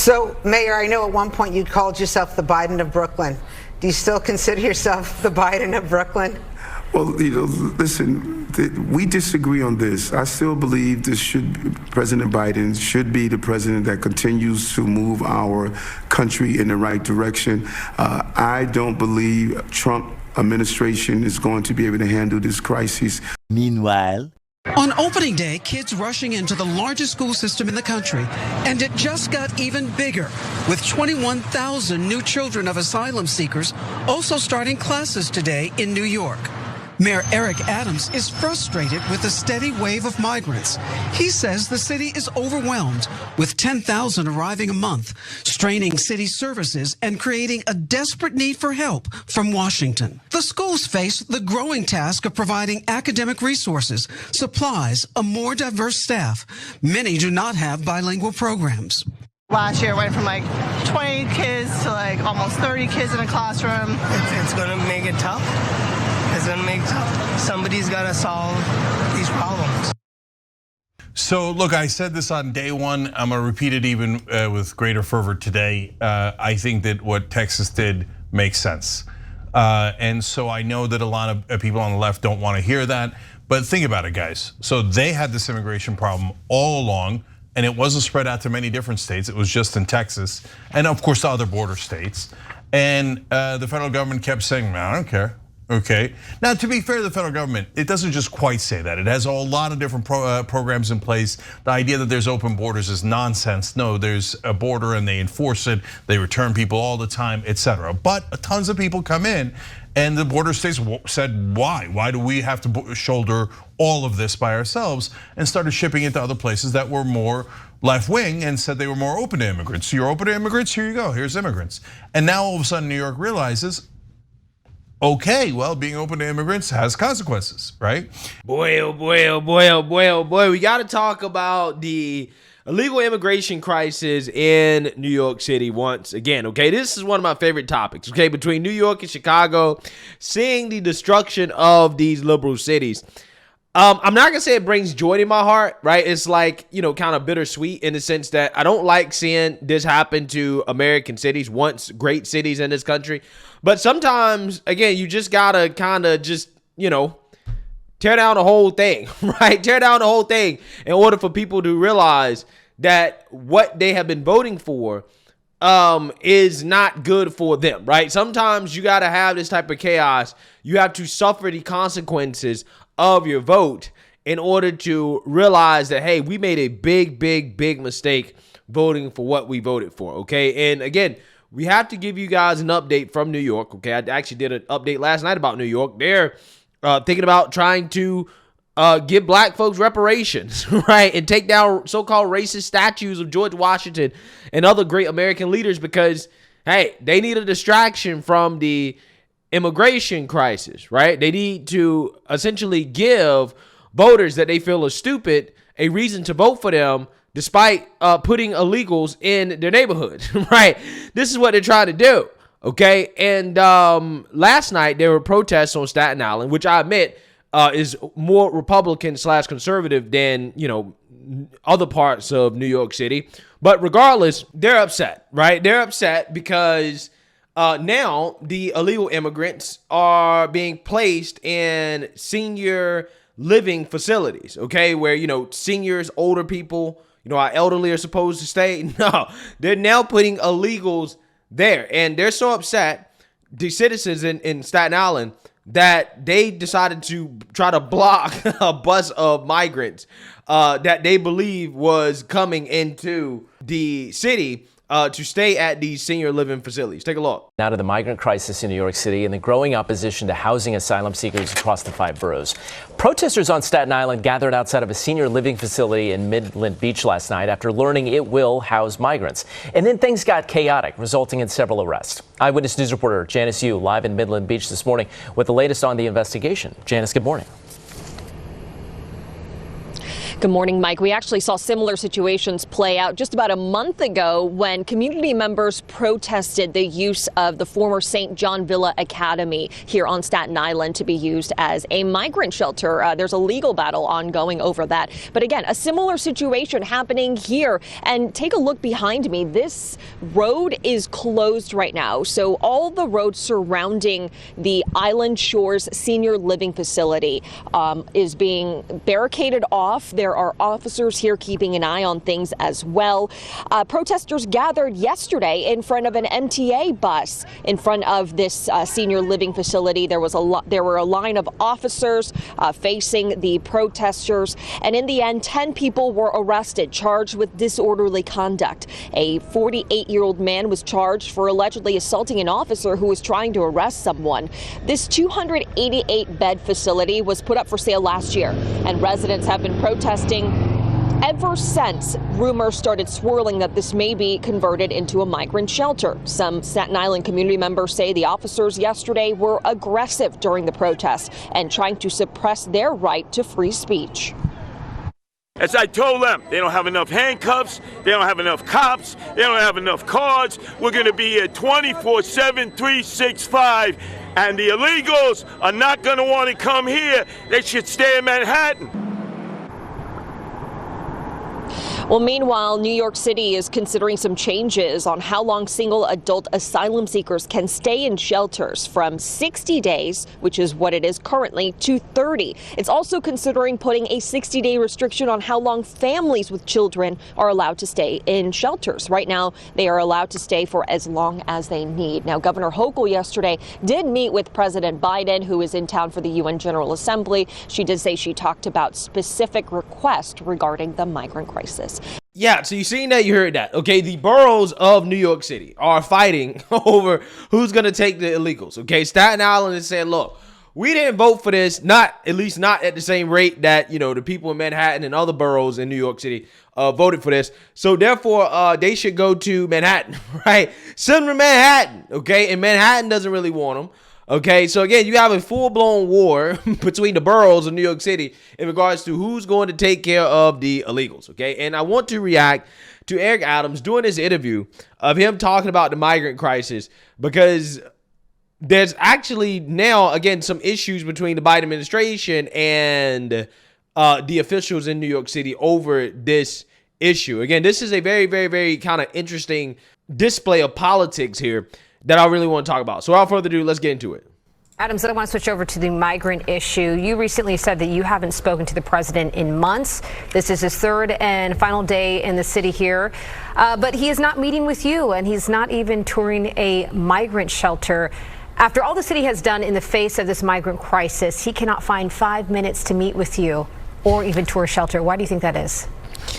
So, Mayor, I know at one point you called yourself the Biden of Brooklyn. Do you still consider yourself the Biden of Brooklyn? Well, listen, we disagree on this. I still believe President Biden should be the president that continues to move our country in the right direction. I don't believe Trump administration is going to be able to handle this crisis. Meanwhile, on opening day, kids rushing into the largest school system in the country. And it just got even bigger, with 21,000 new children of asylum seekers also starting classes today in New York. Mayor Eric Adams is frustrated with the steady wave of migrants. He says the city is overwhelmed, with 10,000 arriving a month, straining city services and creating a desperate need for help from Washington. The schools face the growing task of providing academic resources, supplies, a more diverse staff. Many do not have bilingual programs. Last year, it went from like 20 kids to like almost 30 kids in a classroom. It's going to make it tough. It's going to make it tough. Somebody's got to solve these problems. So, look, I said this on day one. I'm going to repeat it even with greater fervor today. I think that what Texas did makes sense. And so I know that a lot of people on the left don't want to hear that. But think about it, guys. So they had this immigration problem all along. And it wasn't spread out to many different states. It was just in Texas, and of course the other border states. And the federal government kept saying, "I don't care." Okay. Now, to be fair to the federal government, it doesn't just quite say that. It has a lot of different programs in place. The idea that there's open borders is nonsense. No, there's a border and they enforce it. They return people all the time, etc. But tons of people come in. And the border states said, why? Why do we have to shoulder all of this by ourselves? And started shipping it to other places that were more left-wing and said they were more open to immigrants. So you're open to immigrants, here you go, here's immigrants. And now all of a sudden New York realizes, okay, well, being open to immigrants has consequences, right? Boy, oh boy, oh boy, oh boy, oh boy. We gotta talk about the illegal immigration crisis in New York City once again, okay? This is one of my favorite topics, okay? Between New York and Chicago, seeing the destruction of these liberal cities. I'm not gonna say it brings joy to my heart, right? It's like, kind of bittersweet in the sense that I don't like seeing this happen to American cities, once great cities in this country. But sometimes, again, you just gotta kind of just, tear down the whole thing, right? Tear down the whole thing in order for people to realize that what they have been voting for is not good for them, right? Sometimes you got to have this type of chaos. You have to suffer the consequences of your vote in order to realize that, hey, we made a big, big, big mistake voting for what we voted for, okay? And again, we have to give you guys an update from New York, okay? I actually did an update last night about New York. They're thinking about trying to give black folks reparations, right? And take down so-called racist statues of George Washington and other great American leaders because, hey, they need a distraction from the immigration crisis, right? They need to essentially give voters that they feel are stupid a reason to vote for them despite putting illegals in their neighborhood, right? This is what they're trying to do. Okay, and last night there were protests on Staten Island, which I admit is more Republican/conservative than, other parts of New York City. But regardless, they're upset, right? They're upset because now the illegal immigrants are being placed in senior living facilities, okay, where, seniors, older people, our elderly are supposed to stay. No, they're now putting illegals there. And they're so upset, the citizens in Staten Island, that they decided to try to block a bus of migrants that they believe was coming into the city to stay at these senior living facilities. Take a look. Now to the migrant crisis in New York City and the growing opposition to housing asylum seekers across the 5 boroughs. Protesters on Staten Island gathered outside of a senior living facility in Midland Beach last night after learning it will house migrants. And then things got chaotic, resulting in several arrests. Eyewitness News reporter Janice Yu live in Midland Beach this morning with the latest on the investigation. Janice, good morning. Good morning, Mike. We actually saw similar situations play out just about a month ago when community members protested the use of the former St. John Villa Academy here on Staten Island to be used as a migrant shelter. There's a legal battle ongoing over that. But again, a similar situation happening here. And take a look behind me. This road is closed right now. So all the roads surrounding the Island Shores Senior Living Facility is being barricaded off. There are officers here keeping an eye on things as well. Protesters gathered yesterday in front of an MTA bus in front of this senior living facility. There were a line of officers facing the protesters, and in the end, 10 people were arrested, charged with disorderly conduct. A 48-year-old man was charged for allegedly assaulting an officer who was trying to arrest someone. This 288-bed facility was put up for sale last year, and residents have been protesting ever since rumors started swirling that this may be converted into a migrant shelter. Some Staten Island community members say the officers yesterday were aggressive during the protest and trying to suppress their right to free speech. As I told them, they don't have enough handcuffs, they don't have enough cops, they don't have enough cards. We're going to be here 24/7, 365, and the illegals are not going to want to come here. They should stay in Manhattan. Well, meanwhile, New York City is considering some changes on how long single adult asylum seekers can stay in shelters, from 60 days, which is what it is currently, to 30. It's also considering putting a 60-day restriction on how long families with children are allowed to stay in shelters. Right now, they are allowed to stay for as long as they need. Now, Governor Hochul yesterday did meet with President Biden, who is in town for the UN General Assembly. She did say she talked about specific requests regarding the migrant crisis. Yeah, so you seen that, you heard that. Okay, the boroughs of New York City are fighting over who's going to take the illegals. Okay, Staten Island is saying, look, we didn't vote for this, at least not at the same rate that, the people in Manhattan and other boroughs in New York City voted for this. So therefore, they should go to Manhattan, right? Send them to Manhattan, okay? And Manhattan doesn't really want them. Okay, so again, you have a full-blown war between the boroughs of New York City in regards to who's going to take care of the illegals, okay? And I want to react to Eric Adams doing this interview of him talking about the migrant crisis, because there's actually now, again, some issues between the Biden administration and the officials in New York City over this issue. Again, this is a very, very, very kind of interesting display of politics here that I really want to talk about. So without further ado, let's get into it. Adams, I want to switch over to the migrant issue. You recently said that you haven't spoken to the president in months. This is his third and final day in the city here. But he is not meeting with you, and he's not even touring a migrant shelter. After all the city has done in the face of this migrant crisis, he cannot find 5 minutes to meet with you or even tour a shelter. Why do you think that is?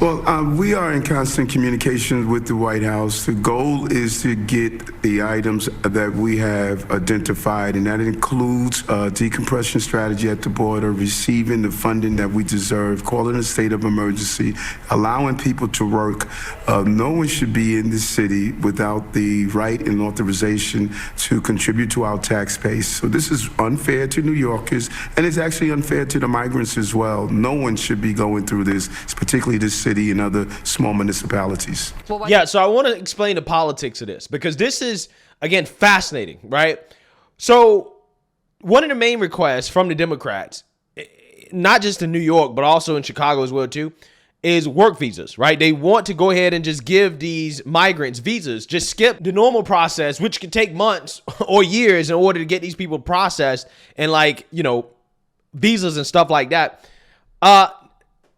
Well, we are in constant communication with the White House. The goal is to get the items that we have identified, and that includes a decompression strategy at the border, receiving the funding that we deserve, calling a state of emergency, allowing people to work. No one should be in this city without the right and authorization to contribute to our tax base. So this is unfair to New Yorkers, and it's actually unfair to the migrants as well. No one should be going through this, particularly this city and other small municipalities. Yeah, so I want to explain the politics of this, because this is, again, fascinating, right? So one of the main requests from the Democrats, not just in New York, but also in Chicago as well, too, is work visas, right? They want to go ahead and just give these migrants visas, just skip the normal process, which can take months or years in order to get these people processed and, visas and stuff like that.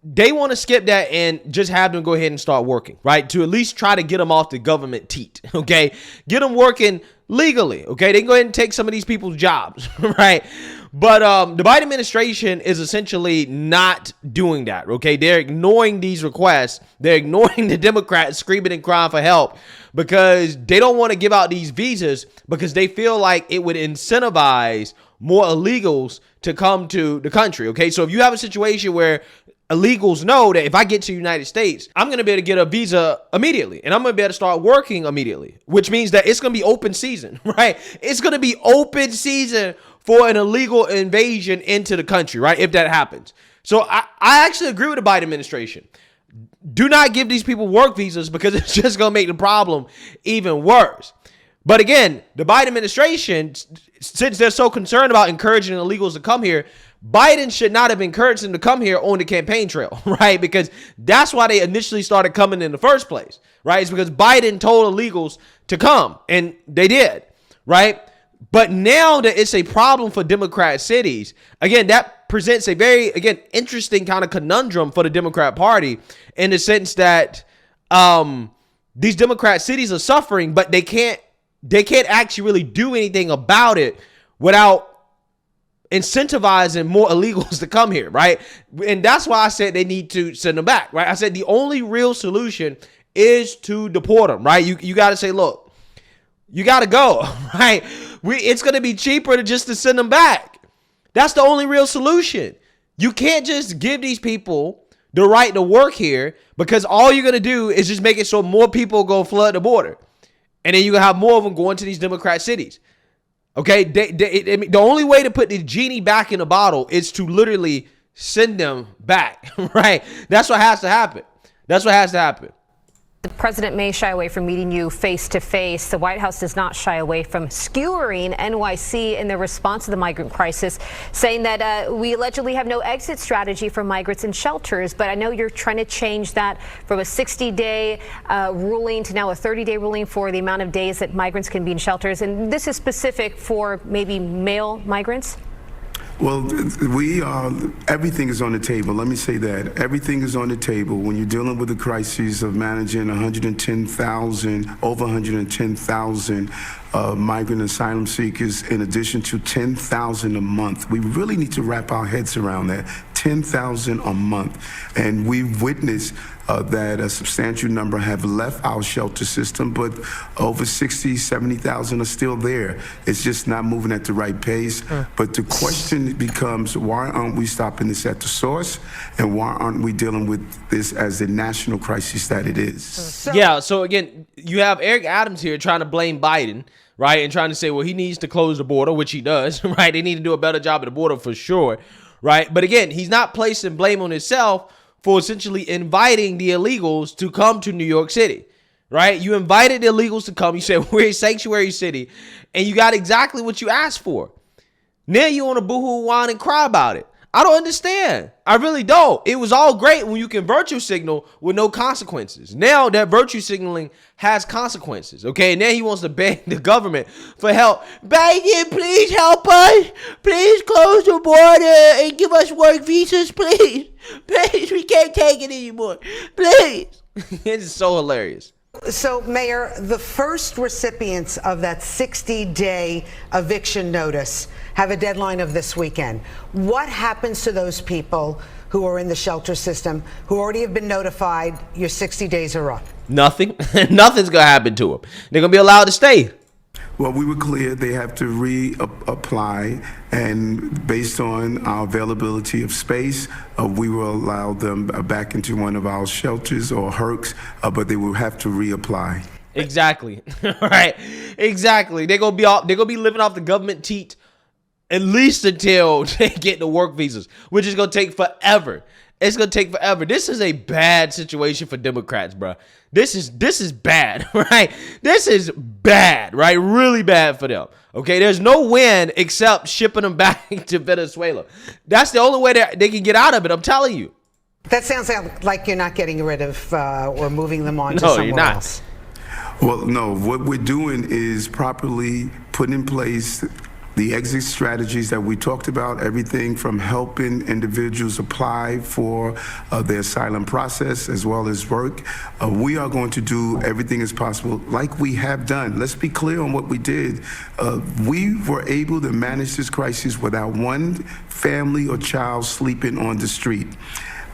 They want to skip that and just have them go ahead and start working, right? To at least try to get them off the government teat, okay? Get them working legally, okay? They can go ahead and take some of these people's jobs, right? But the Biden administration is essentially not doing that, okay? They're ignoring these requests. They're ignoring the Democrats screaming and crying for help because they don't want to give out these visas because they feel like it would incentivize more illegals to come to the country, okay? So if you have a situation where illegals know that if I get to the United States, I'm going to be able to get a visa immediately and I'm going to be able to start working immediately, which means that it's going to be open season, right? It's going to be open season for an illegal invasion into the country, right? If that happens. So I actually agree with the Biden administration. Do not give these people work visas because it's just going to make the problem even worse. But again, the Biden administration, since they're so concerned about encouraging illegals to come here, Biden should not have encouraged them to come here on the campaign trail, right? Because that's why they initially started coming in the first place, right? It's because Biden told illegals to come, and they did, right? But now that it's a problem for Democrat cities, again, that presents a very, again, interesting kind of conundrum for the Democrat Party in the sense that these Democrat cities are suffering, but they can't actually really do anything about it without incentivizing more illegals to come here, right? And that's why I said they need to send them back, right? I said the only real solution is to deport them, right? You got to say, look, you got to go, right? It's going to be cheaper to send them back. That's the only real solution. You can't just give these people the right to work here because all you're going to do is just make it so more people go flood the border. And then you have more of them going to these Democrat cities. Okay, the only way to put the genie back in the bottle is to literally send them back, right? That's what has to happen. That's what has to happen. The president may shy away from meeting you face to face. The White House does not shy away from skewering NYC in their response to the migrant crisis, saying that we allegedly have no exit strategy for migrants in shelters. But I know you're trying to change that from a 60-day ruling to now a 30-day ruling for the amount of days that migrants can be in shelters. And this is specific for maybe male migrants. Well, everything is on the table. Let me say that. Everything is on the table when you're dealing with the crises of managing over 110,000 migrant asylum seekers in addition to 10,000 a month. We really need to wrap our heads around that. 10,000 a month. And we've witnessed that a substantial number have left our shelter system, but over 60, 70,000 are still there. It's just not moving at the right pace. But the question becomes, why aren't we stopping this at the source? And why aren't we dealing with this as a national crisis that it is? So again, you have Eric Adams here trying to blame Biden, right? And trying to say, well, he needs to close the border, which he does, right? They need to do a better job at the border for sure, right? But again, he's not placing blame on himself for essentially inviting the illegals to come to New York City, right? You invited the illegals to come. You said, we're a sanctuary city, and you got exactly what you asked for. Now you want to boohoo, whine, and cry about it. I don't understand. I really don't. It was all great when you can virtue signal with no consequences. Now that virtue signaling has consequences, okay? And now he wants to beg the government for help. Biden, please help us. Please close the border and give us work visas, please. Please, we can't take it anymore. Please. It's so hilarious. So, Mayor, the first recipients of that 60-day eviction notice have a deadline of this weekend. What happens to those people who are in the shelter system who already have been notified your 60 days are up? Nothing. Nothing's going to happen to them. They're going to be allowed to stay. Well, we were clear they have to reapply, and based on our availability of space, we will allow them back into one of our shelters or HERCs, but they will have to reapply. Exactly. Right. Exactly. They're gonna be living off the government teat at least until they get the work visas, which is gonna take forever. It's gonna take forever. This is a bad situation for Democrats, bro. This is bad, right? This is bad, right? Really bad for them. Okay, there's no win except shipping them back to Venezuela. That's the only way they can get out of it. I'm telling you. That sounds like you're not getting rid of or moving them on to somewhere else. Well, no. What we're doing is properly putting in place the exit strategies that we talked about, everything from helping individuals apply for the asylum process as well as work. We are going to do everything as possible like we have done. Let's be clear on what we did. We were able to manage this crisis without one family or child sleeping on the street.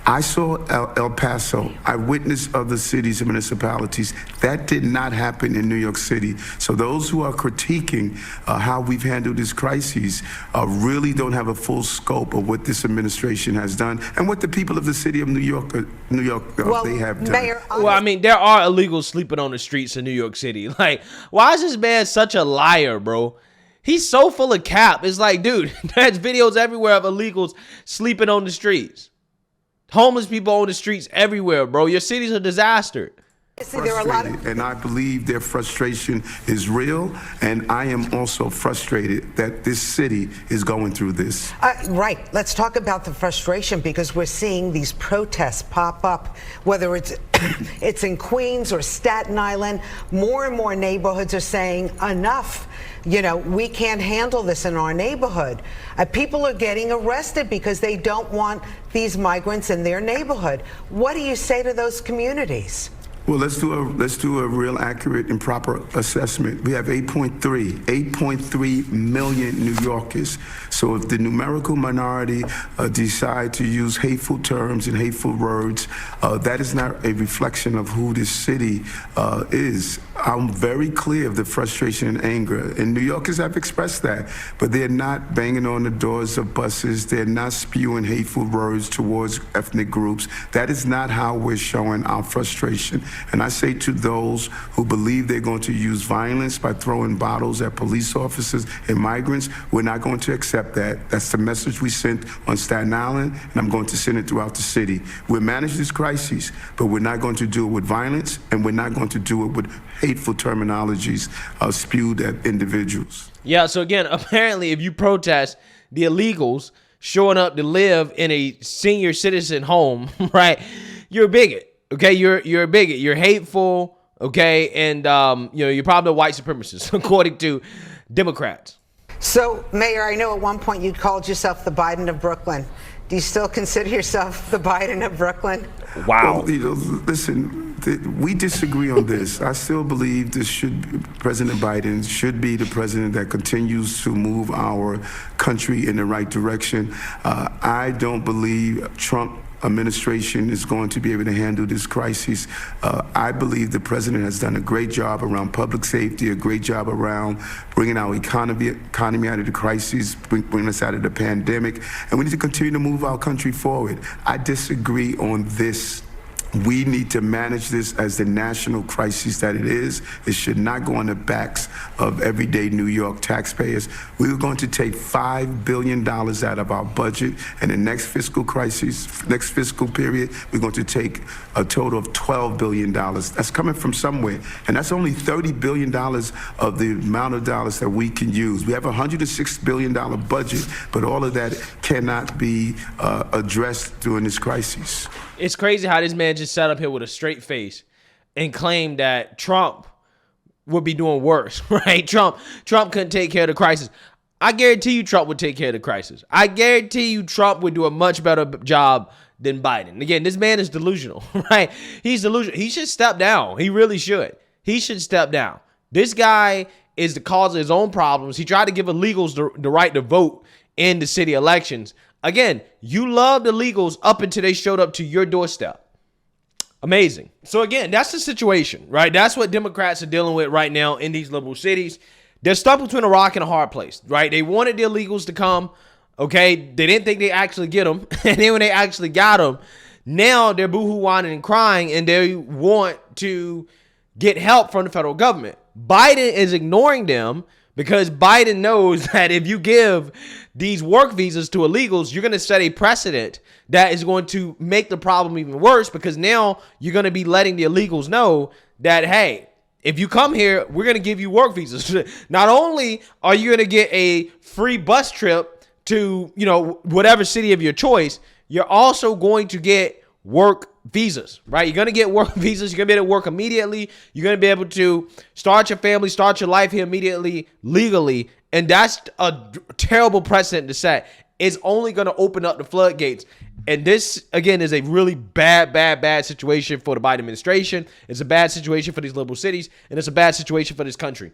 I saw El Paso. I witnessed other cities and municipalities. That did not happen in New York City. So those who are critiquing how we've handled this crisis really don't have a full scope of what this administration has done and what the people of the city of New York, they have done. Mayor, well, I mean, there are illegals sleeping on the streets in New York City. Like, why is this man such a liar, bro? He's so full of cap. It's like, dude, there's videos everywhere of illegals sleeping on the streets. Homeless people on the streets everywhere, bro. Your city's a disaster. See, there are a lot of And I believe their frustration is real, and I am also frustrated that this city is going through this. Right. Let's talk about the frustration, because we're seeing these protests pop up, whether it's in Queens or Staten Island. More and more neighborhoods are saying enough. You know, we can't handle this in our neighborhood. People are getting arrested because they don't want these migrants in their neighborhood. What do you say to those communities? Well, let's do a real accurate and proper assessment. We have 8.3 million New Yorkers. So if the numerical minority decide to use hateful terms and hateful words, that is not a reflection of who this city is. I'm very clear of the frustration and anger, and New Yorkers have expressed that, but they're not banging on the doors of buses. They're not spewing hateful words towards ethnic groups. That is not how we're showing our frustration. And I say to those who believe they're going to use violence by throwing bottles at police officers and migrants, we're not going to accept that. That's the message we sent on Staten Island, and I'm going to send it throughout the city. We'll manage this crisis, but we're not going to do it with violence, and we're not going to do it with hateful terminologies spewed at individuals. Yeah, so again, apparently if you protest the illegals showing up to live in a senior citizen home, right, you're a bigot, okay? You're a bigot. You're hateful, okay? And, you're probably a white supremacist, according to Democrats. So, Mayor, I know at one point you called yourself the Biden of Brooklyn. Do you still consider yourself the Biden of Brooklyn? Wow. Well, listen, we disagree on this. I still believe President Biden should be the president that continues to move our country in the right direction. I don't believe Trump administration is going to be able to handle this crisis. I believe the president has done a great job around public safety, a great job around bringing our economy out of the crisis, bringing us out of the pandemic, and we need to continue to move our country forward. I disagree on this. We need to manage this as the national crisis that it is. It should not go on the backs of everyday New York taxpayers. We are going to take $5 billion out of our budget, and the next fiscal period, we're going to take a total of $12 billion. That's coming from somewhere, and that's only $30 billion of the amount of dollars that we can use. We have a $106 billion budget, but all of that cannot be addressed during this crisis. It's crazy how this man just sat up here with a straight face and claimed that Trump would be doing worse, right? Trump couldn't take care of the crisis. I guarantee you Trump would take care of the crisis. I guarantee you Trump would do a much better job than Biden. Again, this man is delusional, right? He's delusional. He should step down. He really should. He should step down. This guy is the cause of his own problems. He tried to give illegals the right to vote in the city elections. Again, you loved illegals up until they showed up to your doorstep. Amazing. So again, that's the situation, right? That's what Democrats are dealing with right now in these liberal cities. They're stuck between a rock and a hard place, right? They wanted the illegals to come, okay? They didn't think they actually get them. And then when they actually got them, now they're boohoo whining and crying, and they want to get help from the federal government. Biden is ignoring them because Biden knows that if you give these work visas to illegals, you're going to set a precedent that is going to make the problem even worse, because now you're going to be letting the illegals know that, hey, if you come here, we're going to give you work visas. Not only are you going to get a free bus trip to, whatever city of your choice, you're also going to get work visas, right? You're going to get work visas. You're going to be able to work immediately. You're going to be able to start your family, start your life here immediately, legally. And that's a terrible precedent to set. It's only going to open up the floodgates. And this, again, is a really bad situation for the Biden administration. It's a bad situation for these liberal cities. And it's a bad situation for this country.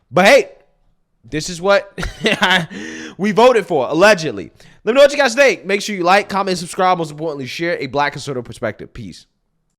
But hey, this is what we voted for, allegedly. Let me know what you guys think. Make sure you like, comment, subscribe. Most importantly, share a Black conservative perspective. Peace.